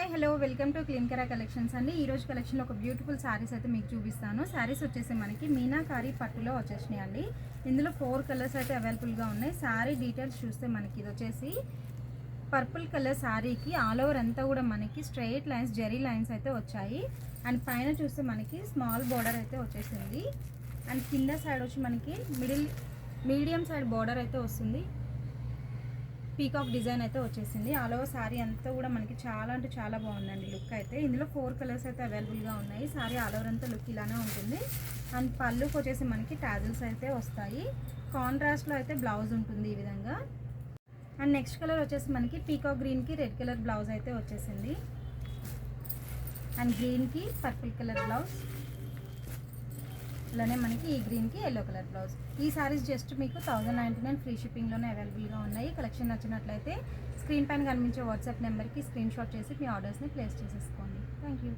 Hi hello welcome to క్లీన్కరా collections అండి. ఈరోజు కలెక్షన్లో ఒక బ్యూటిఫుల్ శారీస్ అయితే మీకు చూపిస్తాను. శారీస్ వచ్చేసి మనకి మీనాకారి పట్టులో వచ్చేసినాయి అండి. ఇందులో 4 కలర్స్ అయితే అవైలబుల్గా ఉన్నాయి. శారీ డీటెయిల్స్ చూస్తే మనకి ఇది వచ్చేసి పర్పుల్ కలర్ శారీకి ఆల్ ఓవర్ అంతా కూడా మనకి స్ట్రైట్ లైన్స్ జెరీ లైన్స్ అయితే వచ్చాయి. అండ్ పైన చూస్తే మనకి స్మాల్ బార్డర్ అయితే వచ్చేసింది. అండ్ కింద సైడ్ వచ్చి మనకి మీడియం సైడ్ బార్డర్ అయితే వస్తుంది. పీకాక్ డిజైన్ అయితే వచ్చేసింది. ఆల్ ఓవర్ శారీ అంతా కూడా మనకి చాలా అంటే చాలా బాగుందండి లుక్ అయితే. ఇందులో 4 కలర్స్ అయితే అవైలబుల్గా ఉన్నాయి. శారీ ఆల్ ఓవర్ అంతా లుక్ ఇలానే ఉంటుంది. అండ్ పళ్ళుకి వచ్చేసి మనకి టాజిల్స్ అయితే వస్తాయి. కాంట్రాస్ట్లో అయితే బ్లౌజ్ ఉంటుంది ఈ విధంగా. అండ్ నెక్స్ట్ కలర్ వచ్చేసి మనకి పీకాక్ గ్రీన్కి రెడ్ కలర్ బ్లౌజ్ అయితే వచ్చేసింది. అండ్ గ్రీన్కి పర్పుల్ కలర్ బ్లౌజ్, అలానే మనకి ఈ గ్రీన్కి ఎల్లో కలర్ బ్లౌజ్. ఈ సారీస్ జస్ట్ మీకు 1099 ఫ్రీ షిప్పింగ్లోనే అవైలబుల్గా ఉన్నాయి. కలెక్షన్ నచ్చినట్లయితే స్క్రీన్ పైన కనిపించే వాట్సాప్ నెంబర్కి స్క్రీన్ షాట్ చేసి మీ ఆర్డర్స్ని ప్లేస్ చేసేసుకోండి. Thank you.